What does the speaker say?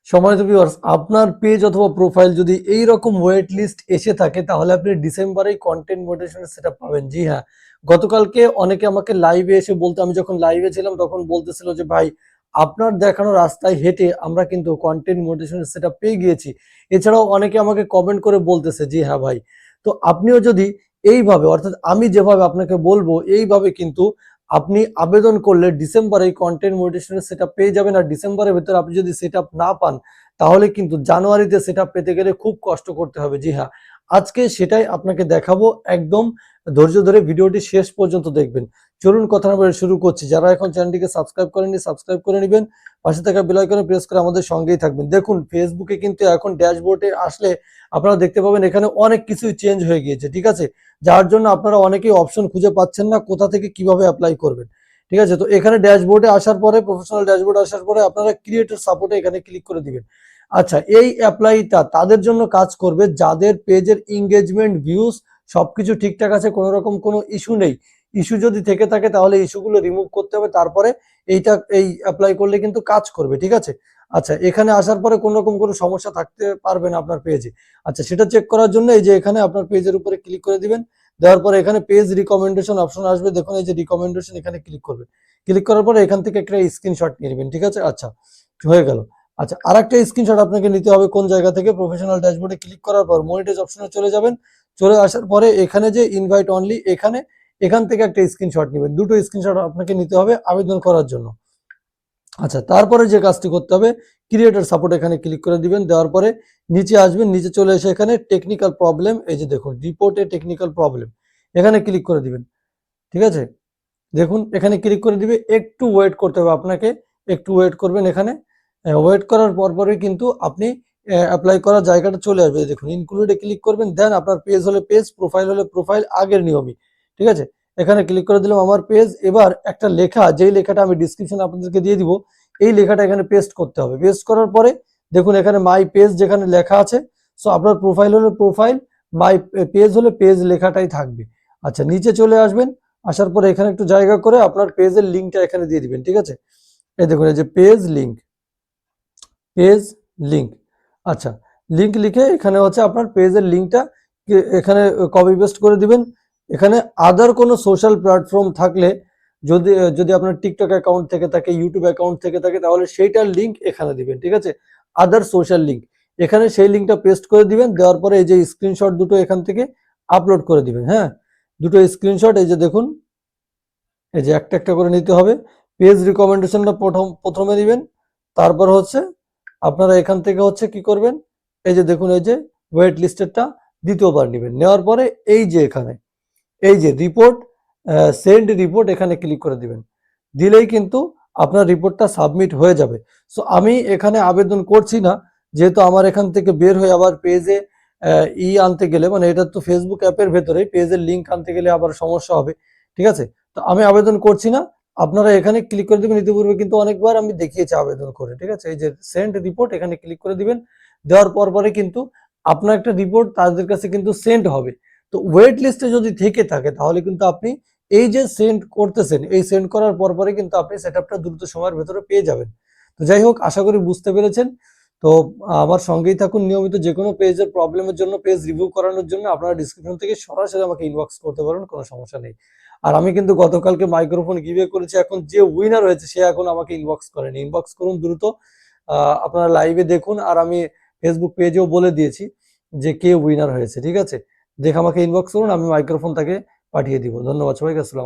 সম্মানিত ভিউয়ার্স, আপনার পেজ অথবা প্রোফাইল যদি এইরকম ওয়েট লিস্ট এসে থাকে তাহলে আপনি ডিসেম্বরেই কন্টেন্ট মনিটাইজেশন সেটআপ পাবেন। জি হ্যাঁ, গতকালকে অনেকে আমাকে লাইভে এসে বলতে, আমি যখন লাইভে ছিলাম তখন বলতেছিল যে ভাই আপনার দেখানো রাস্তায় হেঁটে আমরা কিন্তু কন্টেন্ট মনিটাইজেশন সেটআপ পেয়ে গিয়েছি। এছাড়াও অনেকে আমাকে কমেন্ট করে বলতেছে জি হ্যাঁ ভাই, তো আপনিও যদি এইভাবে অর্থাৎ আমি যেভাবে আপনাকে বলবো এইভাবে কিন্তু আপনি আবেদন করলে ডিসেম্বরে কন্টেন্ট মনিটাইজেশনের সেটআপ পেয়ে যাবেন। আর ডিসেম্বরের ভেতরে আপনি যদি সেটআপ না পান তাহলে কিন্তু জানুয়ারিতে সেটআপ পেতে গেলে খুব কষ্ট করতে হবে। জি হ্যাঁ, আজকে সেটাই আপনাকে দেখাবো। একদম ধৈর্য ধরে ভিডিওটি শেষ পর্যন্ত দেখবেন। চলুন কথা না বলে শুরু করছি। যারা এখন চ্যানেলটিকে সাবস্ক্রাইব করেননি সাবস্ক্রাইব করে নেবেন, পাশে থাকা বেল আইকনে প্রেস করে আমাদের সঙ্গেই থাকবেন। দেখুন ফেসবুকে কিন্তু এখন ড্যাশবোর্ডে আসলে আপনারা দেখতে পাবেন এখানে অনেক কিছুই চেঞ্জ হয়ে গিয়েছে, ঠিক আছে? যার জন্য আপনারা অনেকেই অপশন খুঁজে পাচ্ছেন না কোথা থেকে কিভাবে অ্যাপ্লাই করবেন, ঠিক আছে? তো এখানে ড্যাশবোর্ডে আসার পরে, প্রফেশনাল ড্যাশবোর্ডে আসার পরে আপনারা ক্রিয়েটর সাপোর্টে এখানে ক্লিক করে দিবেন। আচ্ছা, এই অ্যাপ্লাইটা তাদের জন্য কাজ করবে যাদের পেজের এঙ্গেজমেন্ট, ভিউজ সবকিছু ঠিকঠাক আছে, কোনো রকম কোনো ইস্যু নেই। ইস্যু যদি থেকে থাকে তাহলে ইস্যুগুলো রিমুভ করতে হবে, তারপরে এই অ্যাপ্লাই করলে কিন্তু কাজ করবে, ঠিক আছে? আচ্ছা, এখানে আসার পরে কোনো রকম কোনো সমস্যা থাকতে পারবে না আপনার পেজে। আচ্ছা, সেটা চেক করার জন্য এই যে এখানে আপনার পেজের উপরে ক্লিক করে দিবেন। দেওয়ার পরে এখানে পেজ রিকমেন্ডেশন অপশন আসবে, দেখুন এই যে রিকমেন্ডেশন, এখানে ক্লিক করবে। ক্লিক করার পরে এখান থেকে একটা স্ক্রিনশট নিয়ে নেবেন, ঠিক আছে? আচ্ছা, হয়ে গেল। আচ্ছা, আরেকটা স্ক্রিনশট আপনাকে নিতে হবে কোন জায়গা থেকে? প্রফেশনাল ড্যাশবোর্ডে ক্লিক করার পর মনিটাইজ অপশনে চলে যাবেন। চলে আসার পরে এখানে যে ইনভাইট অনলি, এখান থেকে একটা স্ক্রিনশট নেবেন। দুটো স্ক্রিনশট আপনাকে নিতে হবে আবেদন করার জন্য। আচ্ছা, তারপরে যে কাজটি করতে হবে, ক্রিয়েটর সাপোর্ট এখানে ক্লিক করে দিবেন। দেওয়ার পরে নিচে আসবেন, নিচে চলে এসে এখানে টেকনিক্যাল প্রবলেম, এই যে দেখুন রিপোর্টে টেকনিক্যাল প্রবলেম, এখানে ক্লিক করে দিবেন, ঠিক আছে? দেখুন এখানে ক্লিক করে দিবে, একটু ওয়েট করতে হবে আপনাকে, একটু ওয়েট করবেন। এখানে ওয়েট করার পরপরই কিন্তু আপনি অ্যাপ্লাই করার জায়গাটা চলে আসবে। দেখুন ইনক্লুডে ক্লিক করবেন, দেন আপনার পেজ হলে পেজ, প্রোফাইল হলে প্রোফাইল, আগের নিয়মই, ঠিক আছে? এখানে ক্লিক করে দিলাম আমার পেজ। এবার একটা লেখা, যেই লেখাটা আমি ডিসক্রিপশনে আপনাদেরকে দিয়ে দিব, এই লেখাটা এখানে পেস্ট করতে হবে। পেস্ট করার পরে দেখুন এখানে মাই পেজ যেখানে লেখা আছে, সো আপনার প্রোফাইল হলে প্রোফাইল, মাই পেজ হলে পেজ লেখাটাই থাকবে। আচ্ছা, নিচে চলে আসবেন। আসার পরে এখানে একটু জায়গা করে আপনার পেজের লিঙ্কটা এখানে দিয়ে দিবেন, ঠিক আছে? এই দেখুন এই যে পেজ লিঙ্ক, পেজ লিঙ্ক। আচ্ছা, লিঙ্ক লিখে এখানে হচ্ছে আপনার পেজের লিঙ্কটা এখানে কপি পেস্ট করে দিবেন। এখানে আদার কোনো সোশ্যাল প্ল্যাটফর্ম থাকলে, যদি যদি আপনার টিকটক অ্যাকাউন্ট থেকে থাকে, ইউটিউব অ্যাকাউন্ট থেকে থাকে, তাহলে সেইটার লিঙ্ক এখানে দিবেন, ঠিক আছে? আদার সোশ্যাল লিঙ্ক, এখানে সেই লিঙ্কটা পেস্ট করে দিবেন। দেওয়ার পরে এই যে স্ক্রিনশট দুটো এখান থেকে আপলোড করে দিবেন। হ্যাঁ, দুটো স্ক্রিনশট এই যে দেখুন, এই যে একটা একটা করে নিতে হবে। পেজ রিকমেন্ডেশনটা প্রথমে দিবেন, তারপর হচ্ছে আপনারা এখান থেকে হচ্ছে কি করবেন, এই যে দেখুন এই যে ওয়েট লিস্টেডটা দ্বিতীয়বার নেবেন। নেওয়ার পরে এই যে এখানে এই যে রিপোর্ট, সেন্ড রিপোর্ট, এখানে ক্লিক করে দিবেন। দিলেই কিন্তু আপনার রিপোর্টটা সাবমিট হয়ে যাবে। সো আমি এখানে আবেদন করছি না, যেহেতু আমার এখান থেকে বের হয়ে আবার পেজে আনতে গেলে, মানে এটা তো ফেসবুক অ্যাপের ভেতরে পেজের লিঙ্ক আনতে গেলে আবার সমস্যা হবে, ঠিক আছে? তো আমি আবেদন করছি না, আপনারা এখানে ক্লিক করে দিবেন। ইতিপূর্বে কিন্তু অনেকবার আমি দেখিয়েছি আবেদন করে, ঠিক আছে? এই যে সেন্ড রিপোর্ট, এখানে ক্লিক করে দিবেন। দেওয়ার পরে কিন্তু আপনার একটা রিপোর্ট তাদের কাছে কিন্তু সেন্ড হবে। তো ওয়েট লিস্টে যদি থেকে থাকে তাহলে কিন্তু আপনি এই যে সেন্ড করতেছেন, এই সেন্ড করার পরে কিন্তু আপনি সেটআপটা দ্রুত সময়ের ভেতরে পেয়ে যাবেন। তো যাই হোক, আশা করি বুঝতে পেরেছেন। তো আমার সঙ্গেই থাকুন নিয়মিত। যে কোনো পেজের প্রবলেমের জন্য, পেজ রিভিউ করানোর জন্য আপনারা ডিসক্রিপশন থেকে সরাসরি আমাকে ইনবক্স করতে পারেন, কোনো সমস্যা নেই। আর আমি কিন্তু গতকালকে মাইক্রোফোন গিভওয়ে করেছি, এখন যে উইনার হয়েছে সে এখন আমাকে ইনবক্স করেনি। ইনবক্স করুন দ্রুত। আপনারা লাইভে দেখুন, আর আমি ফেসবুক পেজেও বলে দিয়েছি যে কে উইনার হয়েছে, ঠিক আছে? দেখে আমাকে ইনবক্স করুন, আমি মাইক্রোফোন তাকে পাঠিয়ে দিব। ধন্যবাদ সবাইকে, আসসালাম।